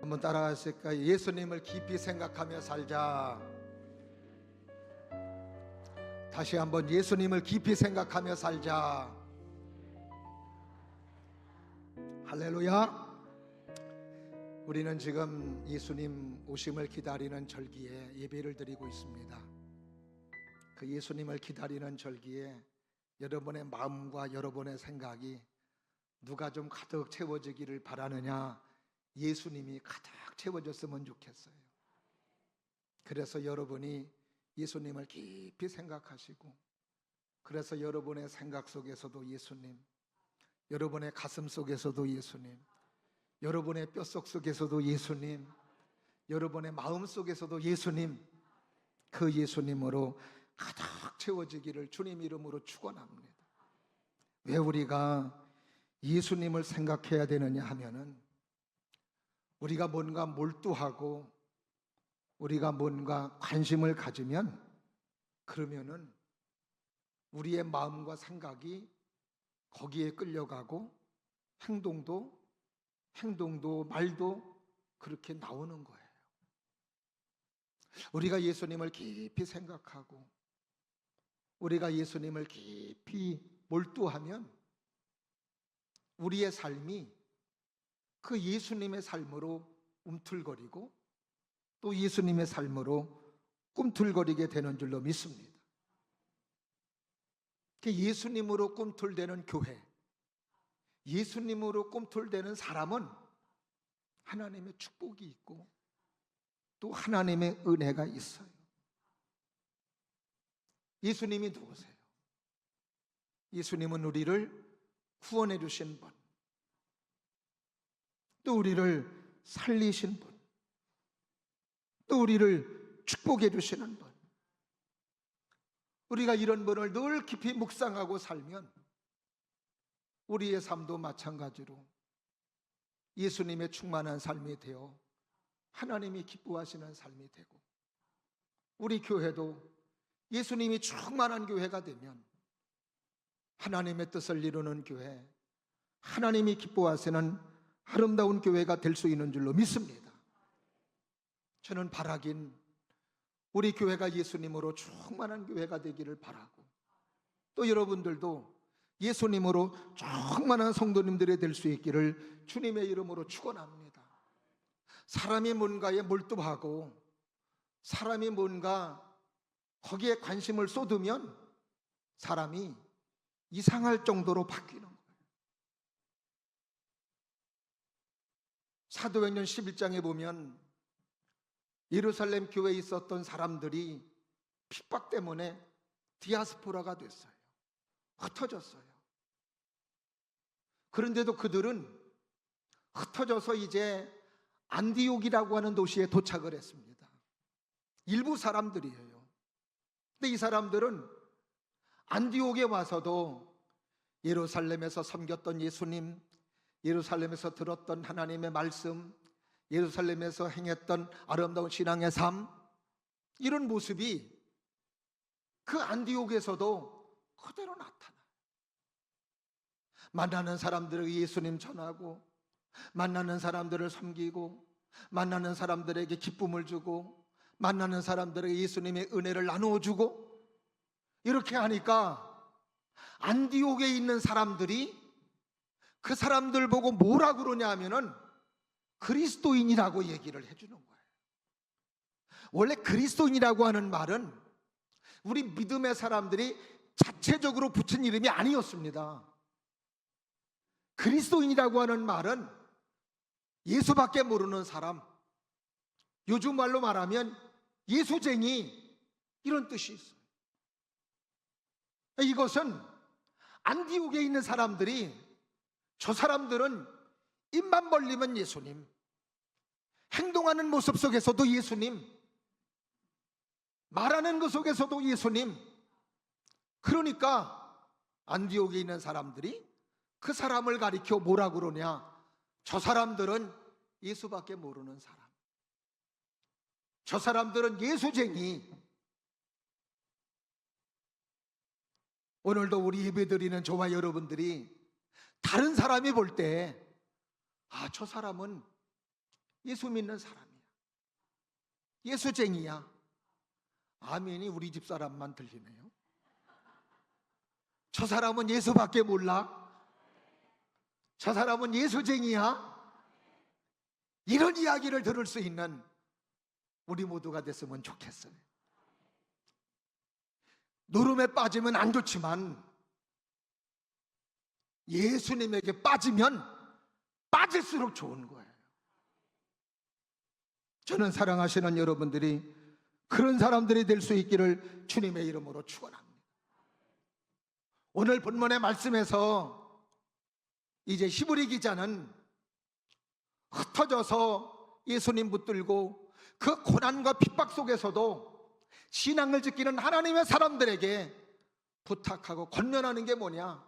한번 따라하실까요? 예수님을 깊이 생각하며 살자. 다시 한번 예수님을 깊이 생각하며 살자. 할렐루야. 우리는 지금 예수님 오심을 기다리는 절기에 예배를 드리고 있습니다. 그 예수님을 기다리는 절기에 여러분의 마음과 여러분의 생각이 누가 좀 가득 채워지기를 바라느냐? 예수님이 가득 채워졌으면 좋겠어요. 그래서 여러분이 예수님을 깊이 생각하시고, 그래서 여러분의 생각 속에서도 예수님, 여러분의 가슴 속에서도 예수님, 여러분의 뼛속 속에서도 예수님, 여러분의 마음 속에서도 예수님, 그 예수님으로 가득 채워지기를 주님 이름으로 축원합니다. 왜 우리가 예수님을 생각해야 되느냐 하면은, 우리가 뭔가 몰두하고 우리가 뭔가 관심을 가지면, 그러면은 우리의 마음과 생각이 거기에 끌려가고 행동도 말도 그렇게 나오는 거예요. 우리가 예수님을 깊이 생각하고 우리가 예수님을 깊이 몰두하면 우리의 삶이 그 예수님의 삶으로 움틀거리고 또 예수님의 삶으로 꿈틀거리게 되는 줄로 믿습니다. 예수님으로 꿈틀대는 교회, 예수님으로 꿈틀대는 사람은 하나님의 축복이 있고 또 하나님의 은혜가 있어요. 예수님이 누구세요? 예수님은 우리를 구원해 주신 분, 또 우리를 살리신 분, 또 우리를 축복해 주시는 분. 우리가 이런 분을 늘 깊이 묵상하고 살면 우리의 삶도 마찬가지로 예수님의 충만한 삶이 되어 하나님이 기뻐하시는 삶이 되고, 우리 교회도 예수님이 충만한 교회가 되면 하나님의 뜻을 이루는 교회, 하나님이 기뻐하시는 아름다운 교회가 될 수 있는 줄로 믿습니다. 저는 바라긴 우리 교회가 예수님으로 충만한 교회가 되기를 바라고, 또 여러분들도 예수님으로 충만한 성도님들이 될 수 있기를 주님의 이름으로 축원합니다. 사람이 뭔가에 몰두하고 사람이 뭔가 거기에 관심을 쏟으면 사람이 이상할 정도로 바뀌는 거예요. 사도행전 11장에 보면 예루살렘 교회에 있었던 사람들이 핍박 때문에 디아스포라가 됐어요. 흩어졌어요. 그런데도 그들은 흩어져서 이제 안디옥이라고 하는 도시에 도착을 했습니다. 일부 사람들이에요. 근데 이 사람들은 안디옥에 와서도 예루살렘에서 섬겼던 예수님, 예루살렘에서 들었던 하나님의 말씀, 예루살렘에서 행했던 아름다운 신앙의 삶, 이런 모습이 그 안디옥에서도 그대로 나타나요. 만나는 사람들에게 예수님 전하고, 만나는 사람들을 섬기고, 만나는 사람들에게 기쁨을 주고, 만나는 사람들에게 예수님의 은혜를 나누어 주고, 이렇게 하니까 안디옥에 있는 사람들이 그 사람들 보고 뭐라 그러냐 하면은 그리스도인이라고 얘기를 해주는 거예요. 원래 그리스도인이라고 하는 말은 우리 믿음의 사람들이 자체적으로 붙인 이름이 아니었습니다. 그리스도인이라고 하는 말은 예수밖에 모르는 사람, 요즘 말로 말하면 예수쟁이, 이런 뜻이 있어요. 이것은 안디옥에 있는 사람들이, 저 사람들은 입만 벌리면 예수님, 행동하는 모습 속에서도 예수님, 말하는 것 속에서도 예수님. 그러니까 안디옥에 있는 사람들이 그 사람을 가리켜 뭐라 그러냐? 저 사람들은 예수밖에 모르는 사람, 저 사람들은 예수쟁이. 오늘도 우리 예배드리는 저와 여러분들이 다른 사람이 볼 때, 아, 저 사람은 예수 믿는 사람이야. 예수쟁이야. 아멘이 우리 집 사람만 들리네요. 저 사람은 예수밖에 몰라. 저 사람은 예수쟁이야. 이런 이야기를 들을 수 있는 우리 모두가 됐으면 좋겠어요. 노름에 빠지면 안 좋지만 예수님에게 빠지면 빠질수록 좋은 거예요. 저는 사랑하시는 여러분들이 그런 사람들이 될 수 있기를 주님의 이름으로 축원합니다. 오늘 본문의 말씀에서 이제 히브리 기자는 흩어져서 예수님 붙들고 그 고난과 핍박 속에서도 신앙을 지키는 하나님의 사람들에게 부탁하고 권면하는 게 뭐냐?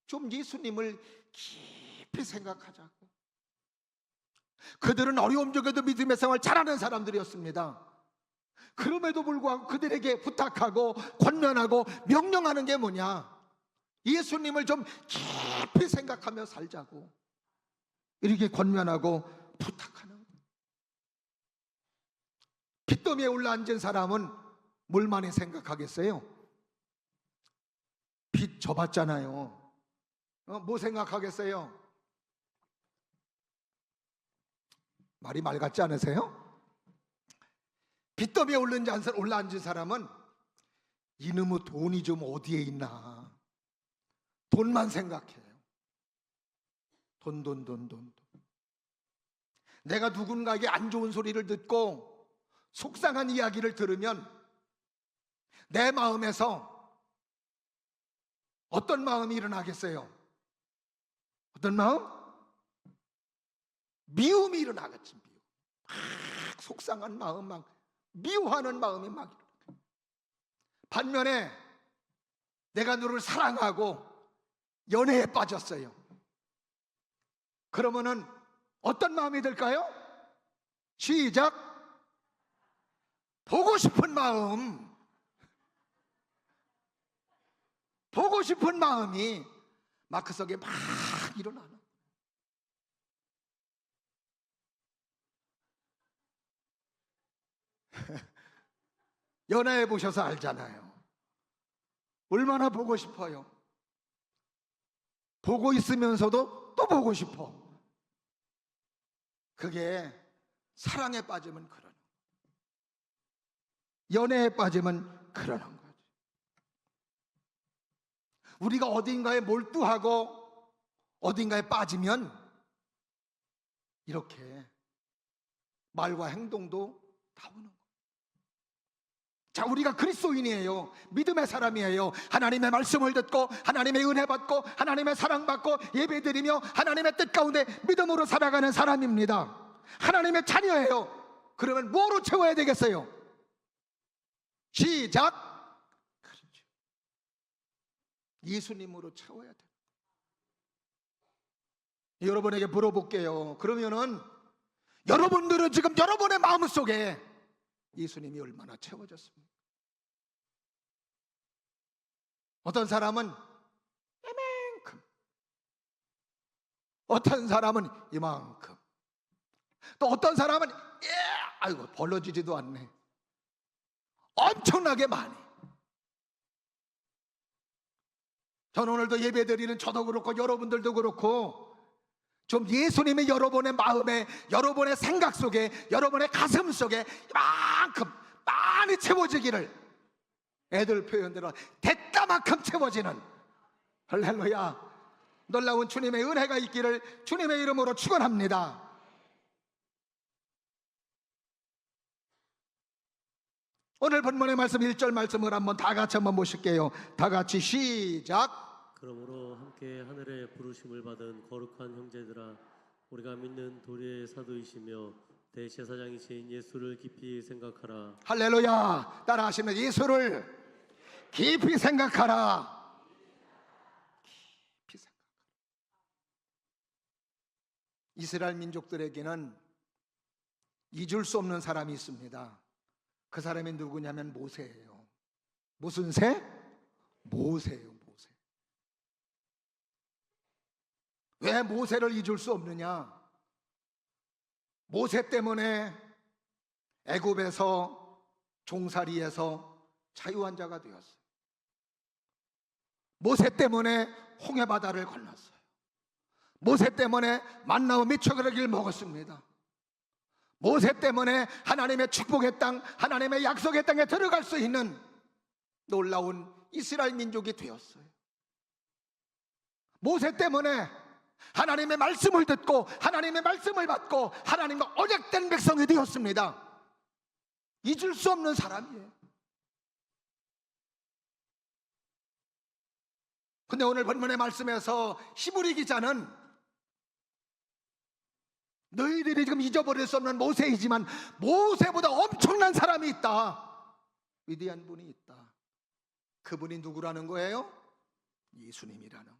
좀 예수님을 깊이 생각하자고. 그들은 어려움 속에도 믿음의 생활을 잘하는 사람들이었습니다. 그럼에도 불구하고 그들에게 부탁하고 권면하고 명령하는 게 뭐냐? 예수님을 좀 깊이 생각하며 살자고 이렇게 권면하고 부탁하는 거예요. 빚더미에 올라앉은 사람은 뭘 많이 생각하겠어요? 빚 져봤잖아요. 뭐 생각하겠어요? 말이 말 같지 않으세요? 빚더미에 올라앉은 사람은 이놈의 돈이 좀 어디에 있나 돈만 생각해요. 돈. 내가 누군가에게 안 좋은 소리를 듣고 속상한 이야기를 들으면 내 마음에서 어떤 마음이 일어나겠어요? 어떤 마음? 미움이 일어나겠지. 미움. 막 속상한 마음, 막 미워하는 마음이 막 일어나요. 반면에 내가 너를 사랑하고 연애에 빠졌어요. 그러면은 어떤 마음이 들까요? 시작. 보고 싶은 마음. 보고 싶은 마음이 마크 속에 막 일어나는. 연애해 보셔서 알잖아요. 얼마나 보고 싶어요. 보고 있으면서도 또 보고 싶어. 그게 사랑에 빠지면 그러는 거예요. 연애에 빠지면 그러는 거지. 우리가 어딘가에 몰두하고 어딘가에 빠지면 이렇게 말과 행동도 나오는 거예요. 자, 우리가 그리스도인이에요. 믿음의 사람이에요. 하나님의 말씀을 듣고 하나님의 은혜 받고 하나님의 사랑 받고 예배드리며 하나님의 뜻 가운데 믿음으로 살아가는 사람입니다. 하나님의 자녀예요. 그러면 뭐로 채워야 되겠어요? 시작. 그렇죠. 예수님으로 채워야 돼요. 여러분에게 물어볼게요. 그러면은 여러분들은 지금 여러분의 마음속에 예수님이 얼마나 채워졌습니까? 어떤 사람은 이만큼, 어떤 사람은 이만큼, 또 어떤 사람은 아이고 벌어지지도 않네. 엄청나게 많이. 저는 오늘도 예배드리는 저도 그렇고 여러분들도 그렇고 좀 예수님이 여러분의 마음에, 여러분의 생각 속에, 여러분의 가슴 속에 이만큼 많이 채워지기를, 애들 표현대로 대따만큼 채워지는, 할렐루야, 놀라운 주님의 은혜가 있기를 주님의 이름으로 축원합니다. 오늘 본문의 말씀 1절 말씀을 다 같이 한번 보실게요. 다 같이 시작. 그러므로 함께 하늘의 부르심을 받은 거룩한 형제들아, 우리가 믿는 도리의 사도이시며 대제사장이신 예수를 깊이 생각하라. 할렐루야. 따라하시면 예수를 깊이 생각하라. 깊이 생각하라. 이스라엘 민족들에게는 잊을 수 없는 사람이 있습니다. 그 사람이 누구냐면 모세예요. 무슨 새? 모세예요. 모세. 왜 모세를 잊을 수 없느냐? 모세 때문에 애굽에서 종살이에서 자유한 자가 되었어요. 모세 때문에 홍해바다를 건넜어요. 모세 때문에 만나와 미쳐그의 길 먹었습니다. 모세 때문에 하나님의 축복의 땅, 하나님의 약속의 땅에 들어갈 수 있는 놀라운 이스라엘 민족이 되었어요. 모세 때문에 하나님의 말씀을 듣고 하나님의 말씀을 받고 하나님과 언약된 백성이 되었습니다. 잊을 수 없는 사람이에요. 근데 오늘 본문의 말씀에서 히브리 기자는 너희들이 지금 잊어버릴 수 없는 모세이지만 모세보다 엄청난 사람이 있다. 위대한 분이 있다. 그분이 누구라는 거예요? 예수님이라는 거예요.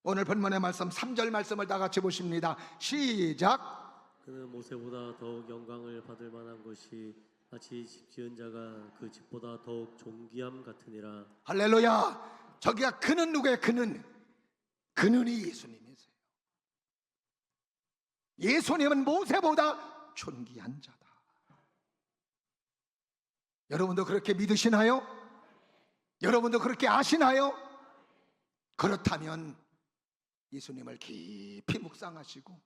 오늘 본문의 말씀 3절 말씀을 다 같이 보십니다. 시작. 그는 모세보다 더욱 영광을 받을 만한 것이 마치 집 지은 자가 그 집보다 더욱 존귀함 같으니라. 할렐루야. 저기가 그는 누구예요? 그는이 예수님이세요. 예수님은 모세보다 존귀한 자다. 여러분도 그렇게 믿으시나요? 여러분도 그렇게 아시나요? 그렇다면 예수님을 깊이 묵상하시고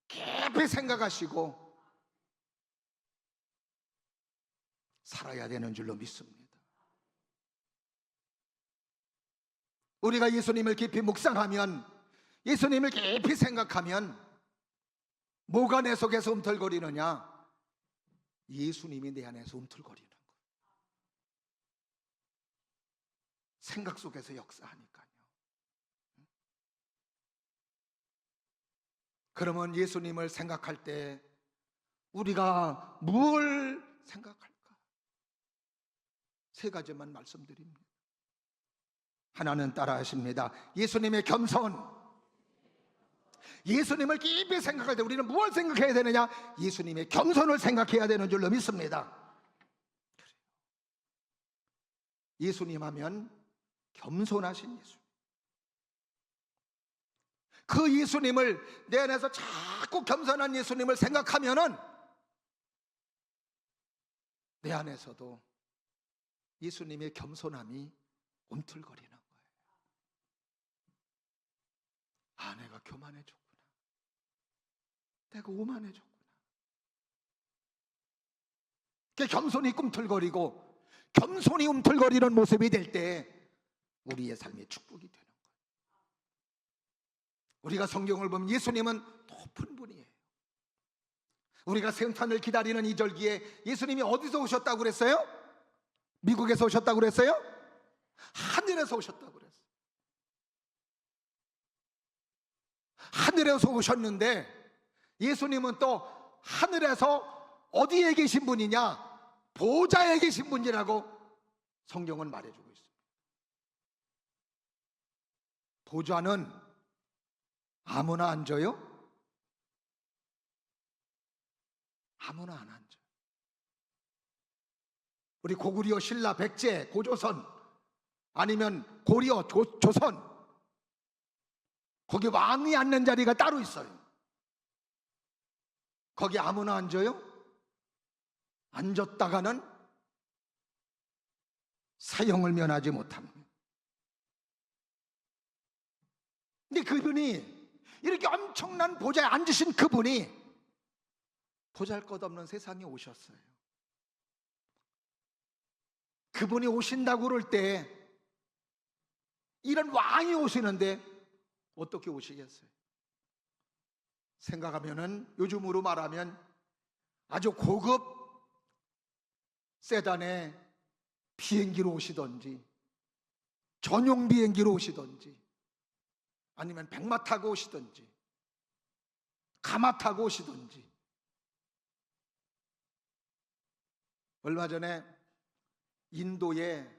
깊이 생각하시고 살아야 되는 줄로 믿습니다. 우리가 예수님을 깊이 묵상하면, 예수님을 깊이 생각하면 뭐가 내 속에서 움틀거리느냐? 예수님이 내 안에서 움틀거리는 거예요. 생각 속에서 역사하니까요. 그러면 예수님을 생각할 때 우리가 뭘 생각할까? 세 가지만 말씀드립니다. 하나는 따라 하십니다. 예수님의 겸손. 예수님을 깊이 생각할 때 우리는 무엇을 생각해야 되느냐? 예수님의 겸손을 생각해야 되는 줄로 믿습니다. 예수님 하면 겸손하신 예수님. 그 예수님을 내 안에서 자꾸 겸손한 예수님을 생각하면은 내 안에서도 예수님의 겸손함이 움틀거리는 거예요. 아, 내가 교만해졌구나. 내가 오만해졌구나. 겸손이 꿈틀거리고 겸손이 움틀거리는 모습이 될 때 우리의 삶의 축복이 되는 거예요. 우리가 성경을 보면 예수님은 높은 분이에요. 우리가 생탄을 기다리는 이 절기에 예수님이 어디서 오셨다고 그랬어요? 미국에서 오셨다고 그랬어요? 하늘에서 오셨다고 그랬어요. 하늘에서 오셨는데 예수님은 또 하늘에서 어디에 계신 분이냐? 보좌에 계신 분이라고 성경은 말해주고 있습니다. 보좌는 아무나 앉아요? 아무나 안 앉아요. 우리 고구려, 신라, 백제, 고조선 아니면 고려, 조선 거기 왕이 앉는 자리가 따로 있어요. 거기 아무나 앉아요? 앉았다가는 사형을 면하지 못합니다. 근데 그분이 이렇게 엄청난 보좌에 앉으신 그분이 보잘것없는 세상에 오셨어요. 그분이 오신다고 그럴 때 이런 왕이 오시는데 어떻게 오시겠어요? 생각하면은 요즘으로 말하면 아주 고급 세단의 비행기로 오시던지 전용 비행기로 오시던지 아니면 백마 타고 오시던지 가마 타고 오시던지. 얼마 전에 인도의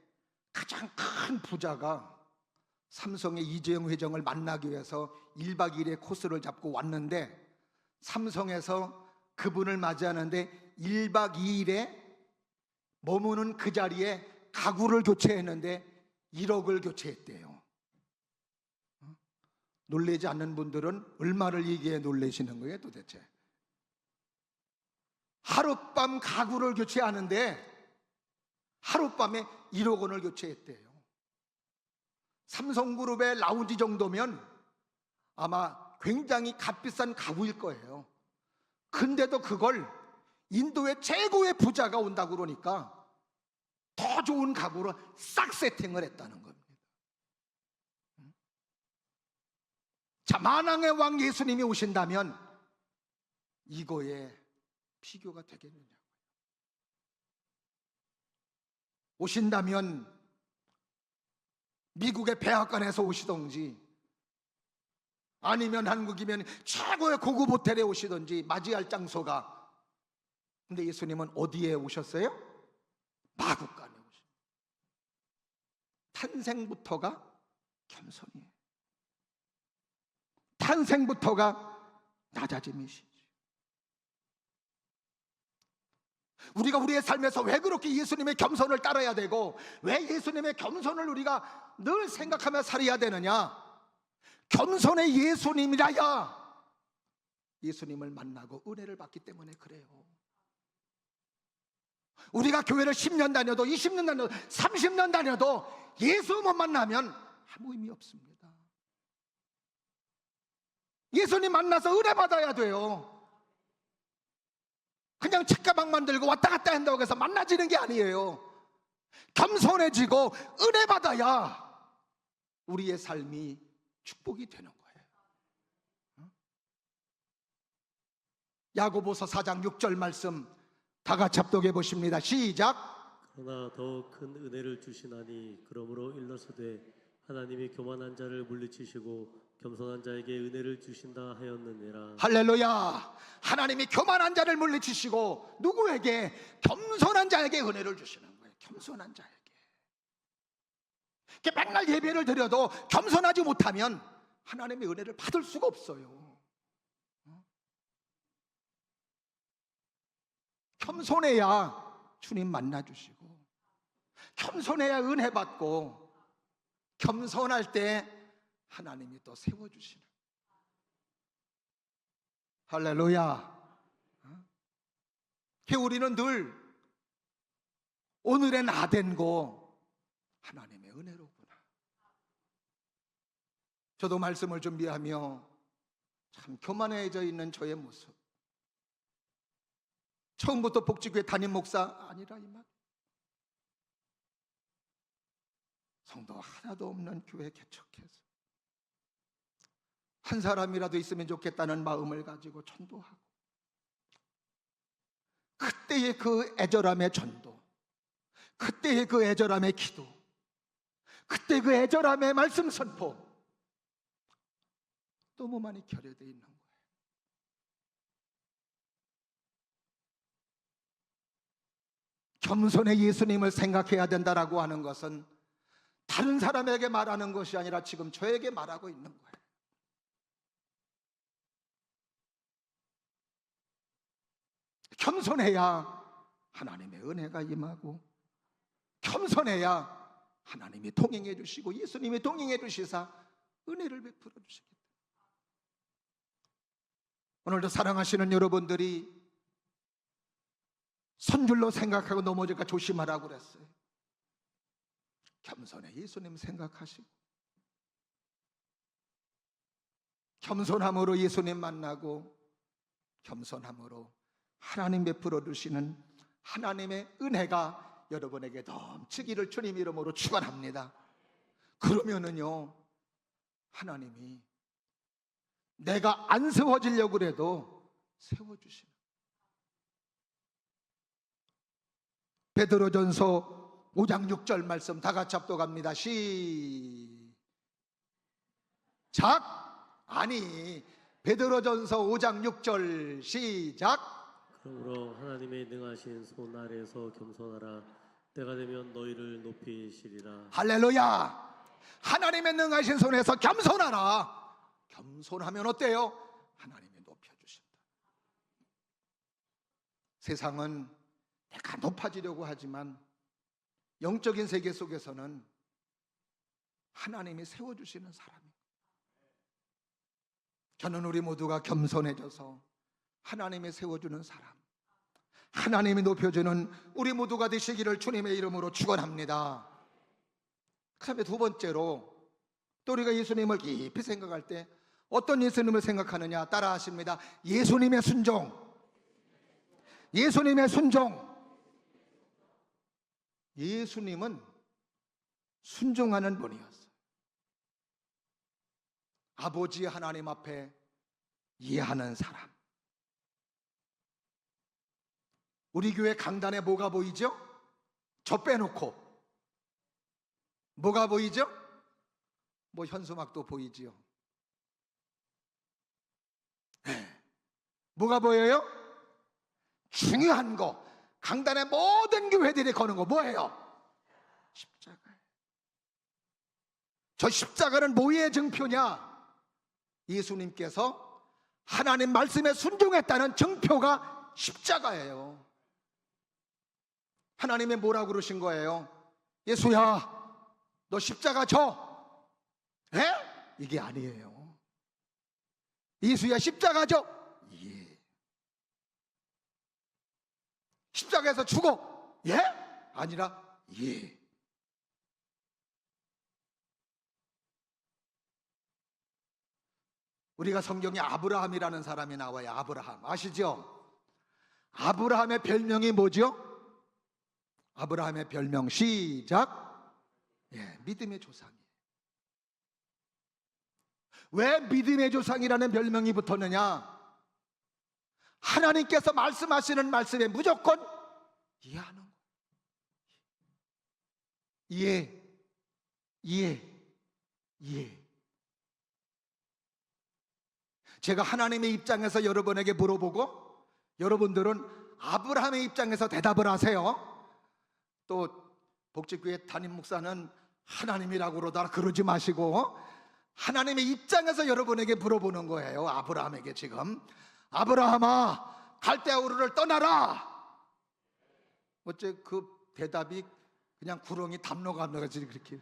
가장 큰 부자가 삼성의 이재용 회장을 만나기 위해서 1박 2일의 코스를 잡고 왔는데 삼성에서 그분을 맞이하는데 1박 2일에 머무는 그 자리에 가구를 교체했는데 1억을 교체했대요. 놀라지 않는 분들은 얼마를 얘기해 놀라시는 거예요 도대체? 하룻밤 가구를 교체하는데 하룻밤에 1억 원을 교체했대요. 삼성그룹의 라운지 정도면 아마 굉장히 값비싼 가구일 거예요. 근데도 그걸 인도의 최고의 부자가 온다고 그러니까 더 좋은 가구로 싹 세팅을 했다는 겁니다. 자, 만왕의 왕 예수님이 오신다면 이거에 비교가 되겠느냐고요. 오신다면 미국의 백악관에서 오시던지 아니면 한국이면 최고의 고급 호텔에 오시던지 맞이할 장소가, 근데 예수님은 어디에 오셨어요? 마국간에 오셨어요. 탄생부터가 겸손이에요. 탄생부터가 낮아짐이시죠. 우리가 우리의 삶에서 왜 그렇게 예수님의 겸손을 따라야 되고 왜 예수님의 겸손을 우리가 늘 생각하며 살아야 되느냐? 겸손의 예수님이라야 예수님을 만나고 은혜를 받기 때문에 그래요. 우리가 교회를 10년 다녀도 20년 다녀도 30년 다녀도 예수 못 만나면 아무 의미 없습니다. 예수님 만나서 은혜 받아야 돼요. 그냥 책가방만 들고 왔다 갔다 한다고 해서 만나지는 게 아니에요. 겸손해지고 은혜 받아야 우리의 삶이 축복이 되는 거예요. 야고보서 4장 6절 말씀 다 같이 합독해 보십니다. 시작. 그러나 더욱 큰 은혜를 주시나니 그러므로 일러서되 하나님이 교만한 자를 물리치시고 겸손한 자에게 은혜를 주신다 하였느니라. 할렐루야. 하나님이 교만한 자를 물리치시고 누구에게? 겸손한 자에게 은혜를 주시는 거예요. 겸손한 자에게. 맨날 예배를 드려도 겸손하지 못하면 하나님의 은혜를 받을 수가 없어요. 겸손해야 주님 만나주시고 겸손해야 은혜 받고 겸손할 때 하나님이 또 세워주시는. 할렐루야. 우리는 늘 오늘의 나 된 거 하나님의 은혜로구나. 저도 말씀을 준비하며 참 교만해져 있는 저의 모습, 처음부터 복지교회 담임 목사 아니라 이 말, 성도 하나도 없는 교회 개척해서 한 사람이라도 있으면 좋겠다는 마음을 가지고 전도하고, 그때의 그 애절함의 전도, 그때의 그 애절함의 기도, 그때 그 애절함의 말씀 선포 너무 많이 결여되어 있는 거예요. 겸손의 예수님을 생각해야 된다라고 하는 것은 다른 사람에게 말하는 것이 아니라 지금 저에게 말하고 있는 거예요. 겸손해야 하나님의 은혜가 임하고, 겸손해야 하나님이 동행해 주시고 예수님이 동행해 주시사 은혜를 베풀어 주시겠다. 오늘도 사랑하시는 여러분들이 선줄로 생각하고 넘어질까 조심하라고 그랬어요. 겸손해 예수님 생각하시고 겸손함으로 예수님 만나고 겸손함으로 하나님 베풀어 주시는 하나님의 은혜가 여러분에게 넘치기를 주님 이름으로 축원합니다. 그러면은요, 하나님이 내가 안 세워지려고 그래도 세워주시는. 베드로전서 5장 6절 말씀 다 같이 합독합니다. 시작. 아니, 베드로전서 5장 6절 시작. 그러므로 하나님의 능하신 손 아래에서 겸손하라. 때가 되면 너희를 높이시리라. 할렐루야. 하나님의 능하신 손에서 겸손하라. 겸손하면 어때요? 하나님이 높여주신다. 세상은 내가 높아지려고 하지만 영적인 세계 속에서는 하나님이 세워주시는 사람이에요. 저는 우리 모두가 겸손해져서 하나님이 세워주는 사람, 하나님이 높여주는 우리 모두가 되시기를 주님의 이름으로 축원합니다. 그 다음에 두 번째로, 또 우리가 예수님을 깊이 생각할 때 어떤 예수님을 생각하느냐, 따라 하십니다. 예수님의 순종. 예수님의 순종. 예수님은 순종하는 분이었어요. 아버지 하나님 앞에 이해하는 사람. 우리 교회 강단에 뭐가 보이죠? 저 빼놓고 뭐가 보이죠? 뭐 현수막도 보이지요. 뭐가 보여요? 중요한 거, 강단의 모든 교회들이 거는 거 뭐예요? 십자가예요. 저 십자가는 뭐의 증표냐? 예수님께서 하나님 말씀에 순종했다는 증표가 십자가예요. 하나님이 뭐라고 그러신 거예요? 예수야, 너 십자가 져. 에? 이게 아니에요. 예수야, 십자가 져. 예. 십자가에서 죽어. 예? 아니라 예. 우리가 성경에 아브라함이라는 사람이 나와요. 아브라함 아시죠? 아브라함의 별명이 뭐죠? 아브라함의 별명 시작. 예, 믿음의 조상이에요. 왜 믿음의 조상이라는 별명이 붙었느냐? 하나님께서 말씀하시는 말씀에 무조건 이해하는 거예요. 이해. 제가 하나님의 입장에서 여러분에게 물어보고 여러분들은 아브라함의 입장에서 대답을 하세요. 또 복지교회 담임 목사는 하나님이라고 그러지 마시고 하나님의 입장에서 여러분에게 물어보는 거예요. 아브라함에게 지금, 아브라함아, 갈대아우르를 떠나라. 어째 그 대답이 그냥 구렁이 담로가지 그렇게.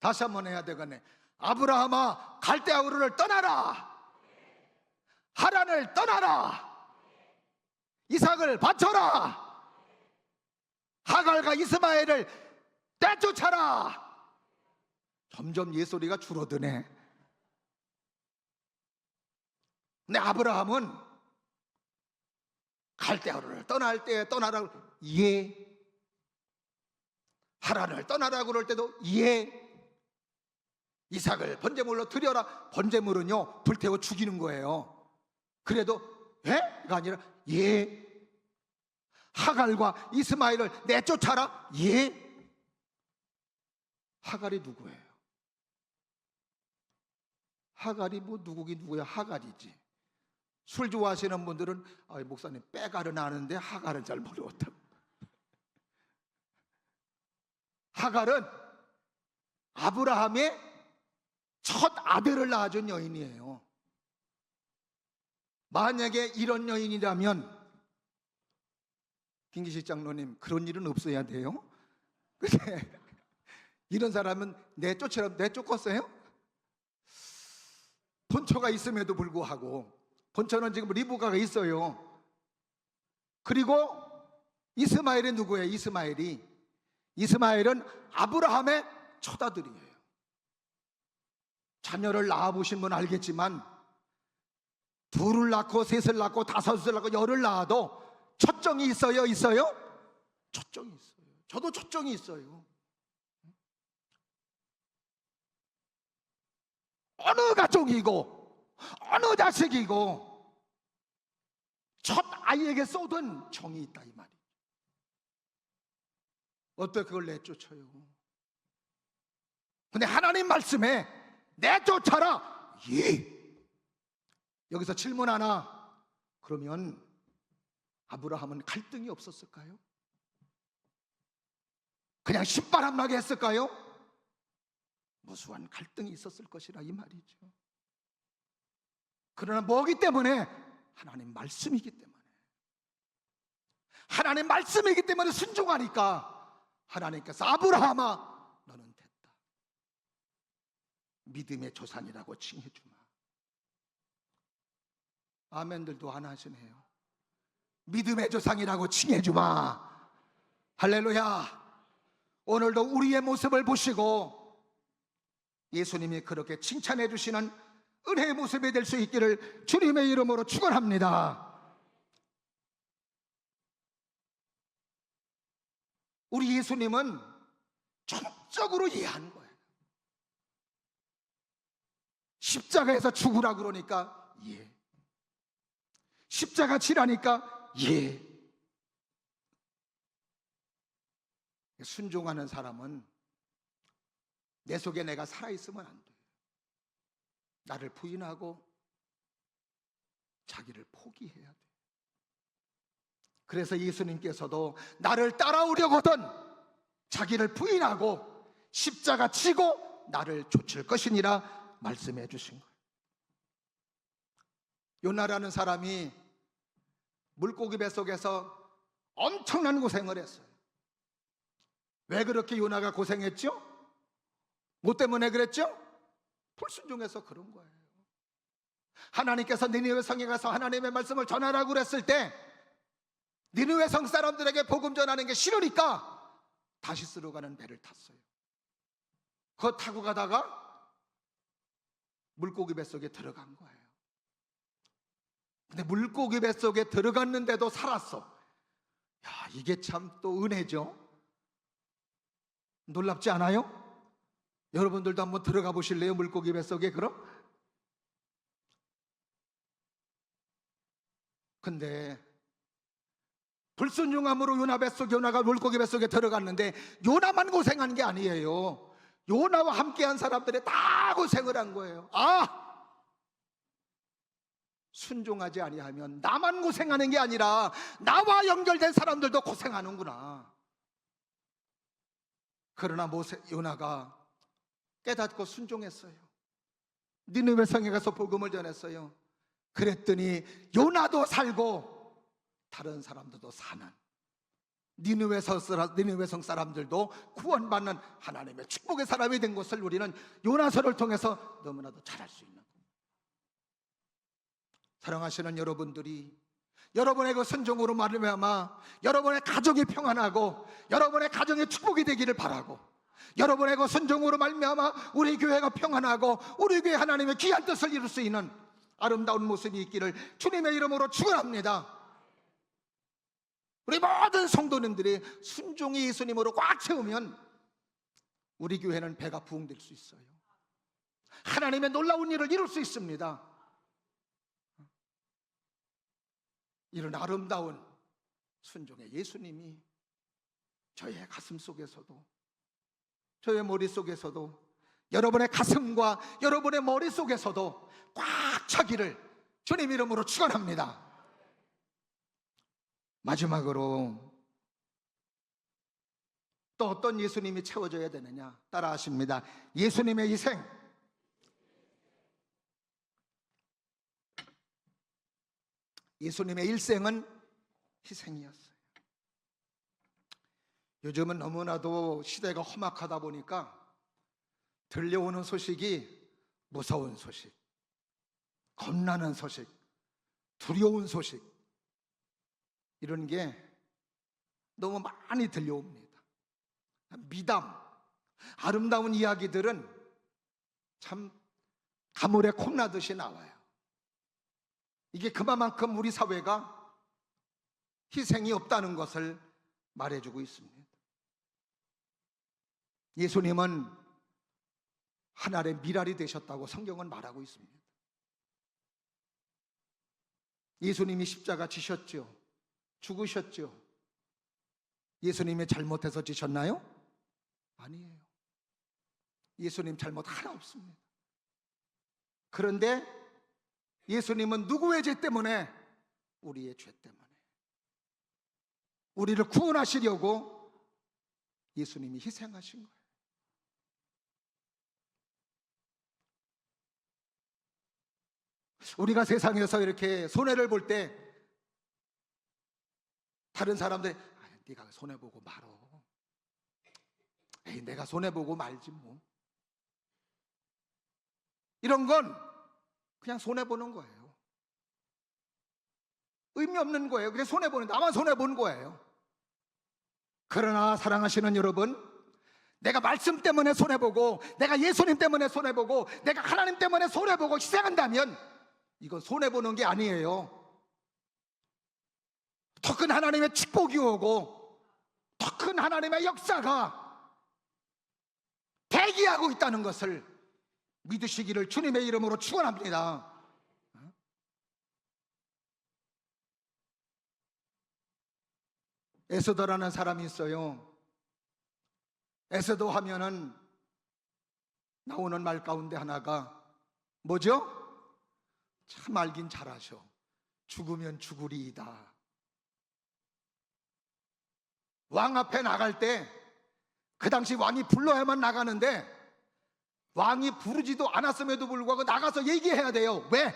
다시 한번 해야 되겠네. 아브라함아, 갈대아우르를 떠나라. 하란을 떠나라. 이삭을 바쳐라. 하갈과 이스마엘을 떼쫓아라. 점점 예소리가 줄어드네. 근데 아브라함은 갈대아우르를 떠날 때 떠나라고 예, 하란을 떠나라고 그럴 때도 예, 이삭을 번제물로 드려라. 번제물은요 불태워 죽이는 거예요. 그래도 예가 아니라 예, 하갈과 이스마엘을 내쫓아라. 예. 하갈이 누구예요? 하갈이 뭐 누구긴 누구야? 하갈이지. 술 좋아하시는 분들은 목사님 빼갈은 아는데 하갈은 잘 모르겠다고. 하갈은 아브라함의 첫 아들을 낳아준 여인이에요. 만약에 이런 여인이라면 김기식 장로님, 그런 일은 없어야 돼요. 근데 이런 사람은 내쫓았어요? 본처가 있음에도 불구하고, 본처는 지금 리브가가 있어요. 그리고 이스마엘이 누구예요? 이스마엘은 아브라함의 첫 아들이에요. 자녀를 낳아보신 분 알겠지만 둘을 낳고 셋을 낳고 다섯을 낳고 열을 낳아도 초정이 있어요? 초정이 있어요. 저도 초정이 있어요. 어느 가족이고 어느 자식이고 첫 아이에게 쏟은 정이 있다 이 말이에요. 어떻게 그걸 내쫓아요? 근데 하나님 말씀에 내쫓아라. 예. 여기서 질문 하나. 그러면 아브라함은 갈등이 없었을까요? 그냥 신바람나게 했을까요? 무수한 갈등이 있었을 것이라 이 말이죠. 그러나 뭐기 때문에? 하나님 말씀이기 때문에. 하나님 말씀이기 때문에 순종하니까 하나님께서 아브라함아 너는 됐다. 믿음의 조상이라고 칭해주마. 아멘들도 안 하시네요. 믿음의 조상이라고 칭해주마. 할렐루야. 오늘도 우리의 모습을 보시고 예수님이 그렇게 칭찬해 주시는 은혜의 모습이 될 수 있기를 주님의 이름으로 축원합니다. 우리 예수님은 전적으로 이해하는 거예요. 십자가에서 죽으라 그러니까 예. 십자가 지라니까 예. 순종하는 사람은 내 속에 내가 살아있으면 안 돼요. 나를 부인하고 자기를 포기해야 돼. 그래서 예수님께서도 나를 따라오려거든 자기를 부인하고 십자가 지고 나를 좇을 것이니라 말씀해 주신 거예요. 요나라는 사람이 물고기 뱃속에서 엄청난 고생을 했어요. 왜 그렇게 요나가 고생했죠? 뭐 때문에 그랬죠? 불순종해서 그런 거예요. 하나님께서 니느웨 성에 가서 하나님의 말씀을 전하라고 그랬을 때 니느웨 성 사람들에게 복음 전하는 게 싫으니까 다시스로 가는 배를 탔어요. 그거 타고 가다가 물고기 뱃속에 들어간 거예요. 근데 물고기 뱃속에 들어갔는데도 살았어. 야, 이게 참 또 은혜죠. 놀랍지 않아요? 여러분들도 한번 들어가 보실래요? 물고기 뱃속에 그럼? 근데 불순종함으로 요나가 물고기 뱃속에 들어갔는데 요나만 고생한 게 아니에요. 요나와 함께한 사람들이 다 고생을 한 거예요. 순종하지 아니하면 나만 고생하는 게 아니라 나와 연결된 사람들도 고생하는구나. 그러나 요나가 깨닫고 순종했어요. 니느웨 성에 가서 복음을 전했어요. 그랬더니 요나도 살고 다른 사람들도 사는, 니느웨 성 사람들도 구원받는 하나님의 축복의 사람이 된 것을 우리는 요나서를 통해서 너무나도 잘 알 수 있는 겁니다. 사랑하시는 여러분들이 여러분의 그 순종으로 말미암아 여러분의 가족이 평안하고 여러분의 가정의 축복이 되기를 바라고, 여러분의 그 순종으로 말미암아 우리 교회가 평안하고 우리 교회 하나님의 귀한 뜻을 이룰 수 있는 아름다운 모습이 있기를 주님의 이름으로 축원합니다. 우리 모든 성도님들이 순종이 예수님으로 꽉 채우면 우리 교회는 배가 부흥될 수 있어요. 하나님의 놀라운 일을 이룰 수 있습니다. 이런 아름다운 순종의 예수님이 저의 가슴 속에서도, 저의 머릿속에서도, 여러분의 가슴과 여러분의 머릿속에서도 꽉 차기를 주님 이름으로 축원합니다. 마지막으로 또 어떤 예수님이 채워져야 되느냐? 따라 하십니다. 예수님의 희생. 예수님의 일생은 희생이었어요. 요즘은 너무나도 시대가 험악하다 보니까 들려오는 소식이 무서운 소식, 겁나는 소식, 두려운 소식, 이런 게 너무 많이 들려옵니다. 미담, 아름다운 이야기들은 참 가물에 콩나듯이 나와요. 이게 그만큼 우리 사회가 희생이 없다는 것을 말해주고 있습니다. 예수님은 하늘의 미랄이 되셨다고 성경은 말하고 있습니다. 예수님이 십자가 지셨죠. 죽으셨죠. 예수님이 잘못해서 지셨나요? 아니에요. 예수님 잘못 하나 없습니다. 그런데 예수님은 누구의 죄 때문에? 우리의 죄 때문에 우리를 구원하시려고 예수님이 희생하신 거예요. 우리가 세상에서 이렇게 손해를 볼 때 다른 사람들이 네가 손해보고 말어, 에이, 내가 손해보고 말지 뭐, 이런 건 그냥 손해보는 거예요. 의미 없는 거예요. 그래서 손해보는, 나만 손해보는 거예요. 그러나 사랑하시는 여러분, 내가 말씀 때문에 손해보고, 내가 예수님 때문에 손해보고, 내가 하나님 때문에 손해보고 희생한다면 이건 손해보는 게 아니에요. 더 큰 하나님의 축복이 오고 더 큰 하나님의 역사가 대기하고 있다는 것을 믿으시기를 주님의 이름으로 축원합니다. 에스더라는 사람이 있어요. 에스더 하면은 나오는 말 가운데 하나가 뭐죠? 참 알긴 잘하셔. 죽으면 죽으리이다. 왕 앞에 나갈 때 그 당시 왕이 불러야만 나가는데 왕이 부르지도 않았음에도 불구하고 나가서 얘기해야 돼요. 왜?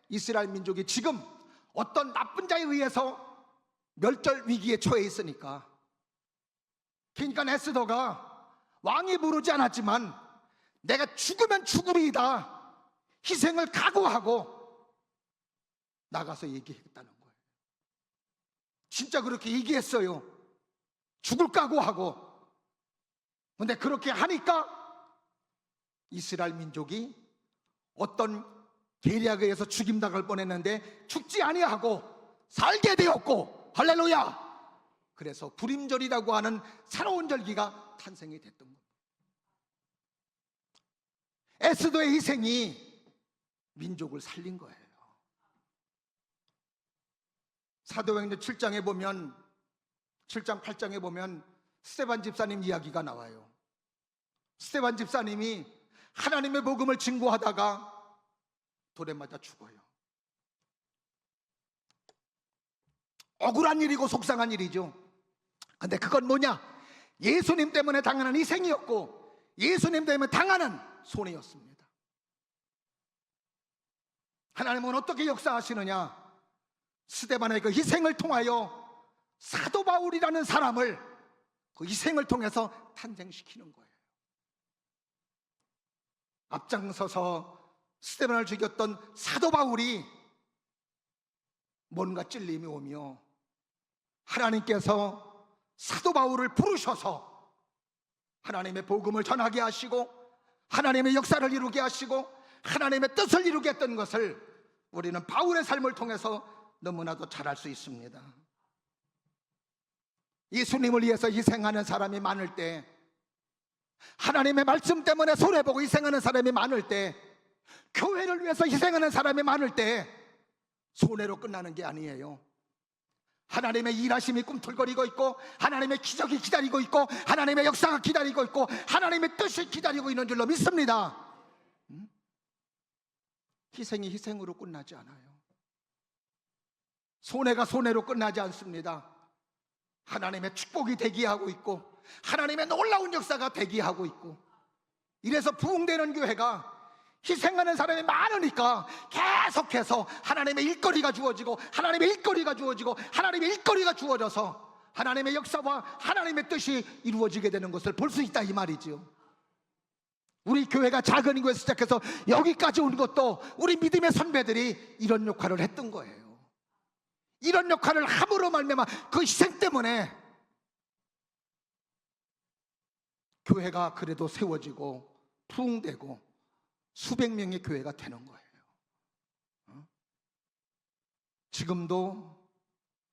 이스라엘 민족이 지금 어떤 나쁜 자에 의해서 멸절 위기에 처해 있으니까. 그러니까 에스더가 왕이 부르지 않았지만 내가 죽으면 죽으리이다 희생을 각오하고 나가서 얘기했다는 거예요. 진짜 그렇게 얘기했어요. 죽을 각오하고. 근데 그렇게 하니까 이스라엘 민족이 어떤 계략에 의해서 죽임당할 뻔했는데 죽지 아니하고 살게 되었고, 할렐루야. 그래서 불임절이라고 하는 새로운 절기가 탄생이 됐던 겁니다. 에스더의 희생이 민족을 살린 거예요. 사도행전 7장에 보면, 7장 8장에 보면 스데반 집사님 이야기가 나와요. 스데반 집사님이 하나님의 복음을 증거하다가 돌에 맞아 죽어요. 억울한 일이고 속상한 일이죠. 근데 그건 뭐냐? 예수님 때문에 당하는 희생이었고 예수님 때문에 당하는 손해였습니다. 하나님은 어떻게 역사하시느냐? 스데반의 그 희생을 통하여 사도 바울이라는 사람을 그 희생을 통해서 탄생시키는 거예요. 앞장서서 스데반을 죽였던 사도 바울이 뭔가 찔림이 오며 하나님께서 사도 바울을 부르셔서 하나님의 복음을 전하게 하시고 하나님의 역사를 이루게 하시고 하나님의 뜻을 이루게 했던 것을 우리는 바울의 삶을 통해서 너무나도 잘 알 수 있습니다. 예수님을 위해서 희생하는 사람이 많을 때, 하나님의 말씀 때문에 손해보고 희생하는 사람이 많을 때, 교회를 위해서 희생하는 사람이 많을 때 손해로 끝나는 게 아니에요. 하나님의 일하심이 꿈틀거리고 있고 하나님의 기적이 기다리고 있고 하나님의 역사가 기다리고 있고 하나님의 뜻이 기다리고 있는 줄로 믿습니다. 희생이 희생으로 끝나지 않아요. 손해가 손해로 끝나지 않습니다. 하나님의 축복이 대기하고 있고 하나님의 놀라운 역사가 대기하고 있고, 이래서 부흥되는 교회가 희생하는 사람이 많으니까 계속해서 하나님의 일거리가 주어지고 하나님의 일거리가 주어지고 하나님의 일거리가 주어져서 하나님의 역사와 하나님의 뜻이 이루어지게 되는 것을 볼 수 있다 이 말이지요. 우리 교회가 작은 교회에서 시작해서 여기까지 온 것도 우리 믿음의 선배들이 이런 역할을 했던 거예요. 이런 역할을 함으로 말미암아 그 희생 때문에 교회가 그래도 세워지고 부흥되고 수백 명의 교회가 되는 거예요. 지금도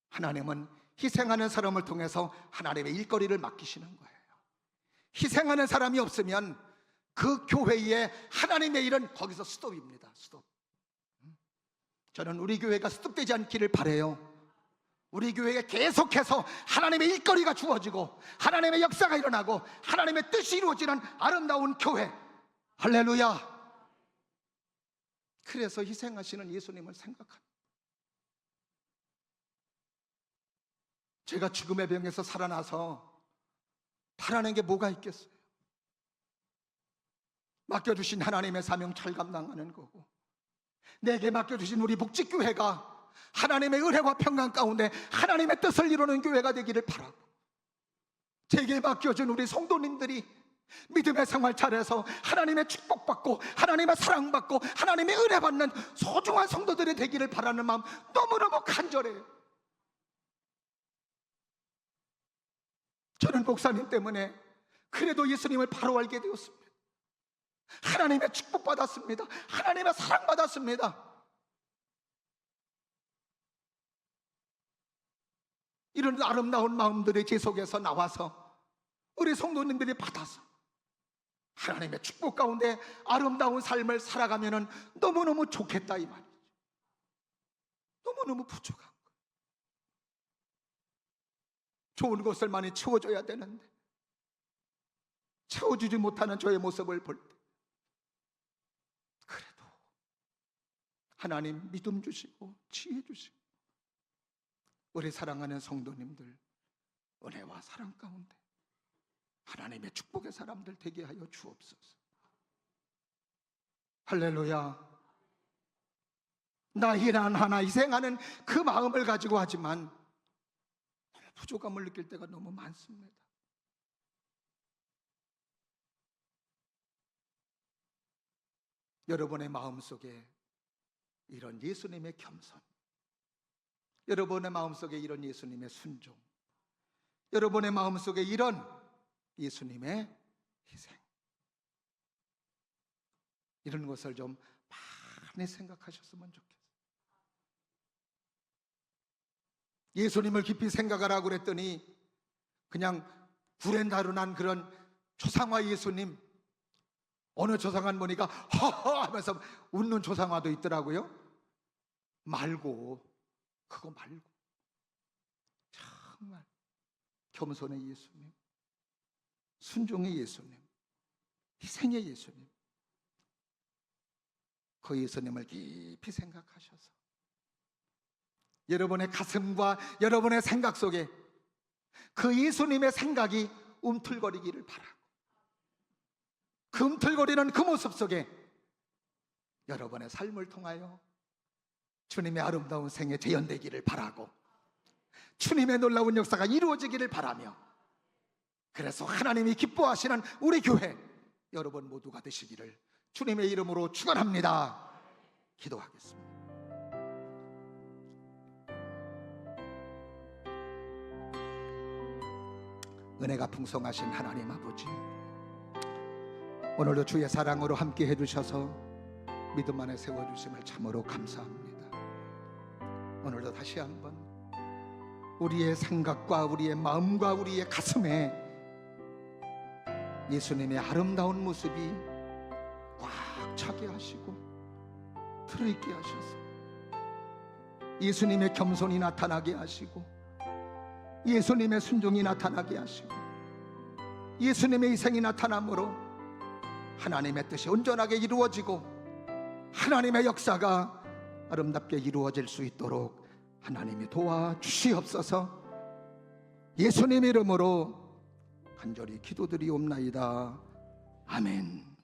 하나님은 희생하는 사람을 통해서 하나님의 일거리를 맡기시는 거예요. 희생하는 사람이 없으면 그 교회에 하나님의 일은 거기서 스톱입니다. 스톱. 저는 우리 교회가 스톱되지 않기를 바라요. 우리 교회에 계속해서 하나님의 일거리가 주어지고 하나님의 역사가 일어나고 하나님의 뜻이 이루어지는 아름다운 교회, 할렐루야. 그래서 희생하시는 예수님을 생각합니다. 제가 죽음의 병에서 살아나서 바라는 게 뭐가 있겠어요? 맡겨주신 하나님의 사명 잘 감당하는 거고, 내게 맡겨주신 우리 복직교회가 하나님의 은혜와 평강 가운데 하나님의 뜻을 이루는 교회가 되기를 바라고, 제게 맡겨준 우리 성도님들이 믿음의 생활 잘해서 하나님의 축복받고 하나님의 사랑받고 하나님의 은혜 받는 소중한 성도들이 되기를 바라는 마음 너무너무 간절해요. 저는 목사님 때문에 그래도 예수님을 바로 알게 되었습니다. 하나님의 축복받았습니다. 하나님의 사랑받았습니다. 이런 아름다운 마음들이 제 속에서 나와서 우리 성도님들이 받아서 하나님의 축복 가운데 아름다운 삶을 살아가면 너무너무 좋겠다 이 말이죠. 너무너무 부족한 거예요. 좋은 것을 많이 채워줘야 되는데 채워주지 못하는 저의 모습을 볼 때 그래도 하나님 믿음 주시고 지혜 주시고 우리 사랑하는 성도님들 은혜와 사랑 가운데 하나님의 축복의 사람들 되게 하여 주옵소서. 할렐루야. 나 일한 하나 희생하는 그 마음을 가지고 하지만 부족함을 느낄 때가 너무 많습니다. 여러분의 마음속에 이런 예수님의 겸손, 여러분의 마음속에 이런 예수님의 순종, 여러분의 마음속에 이런 예수님의 희생, 이런 것을 좀 많이 생각하셨으면 좋겠어요. 예수님을 깊이 생각하라고 그랬더니 그냥 불에 다루난 그런 조상화 예수님, 어느 조상한 보니까 허허 하면서 웃는 조상화도 있더라고요. 말고, 그거 말고 정말 겸손의 예수님, 순종의 예수님, 희생의 예수님, 그 예수님을 깊이 생각하셔서 여러분의 가슴과 여러분의 생각 속에 그 예수님의 생각이 움틀거리기를 바라고, 그 움틀거리는 그 모습 속에 여러분의 삶을 통하여 주님의 아름다운 생애 재현되기를 바라고, 주님의 놀라운 역사가 이루어지기를 바라며, 그래서 하나님이 기뻐하시는 우리 교회 여러분 모두가 되시기를 주님의 이름으로 축원합니다. 기도하겠습니다. 은혜가 풍성하신 하나님 아버지, 오늘도 주의 사랑으로 함께 해주셔서 믿음 안에 세워주심을 참으로 감사합니다. 오늘도 다시 한번 우리의 생각과 우리의 마음과 우리의 가슴에 예수님의 아름다운 모습이 꽉 차게 하시고 들어있게 하셔서 예수님의 겸손이 나타나게 하시고 예수님의 순종이 나타나게 하시고 예수님의 희생이 나타남으로 하나님의 뜻이 온전하게 이루어지고 하나님의 역사가 아름답게 이루어질 수 있도록 하나님이 도와주시옵소서. 예수님 이름으로 간절히 기도드리옵나이다. 아멘.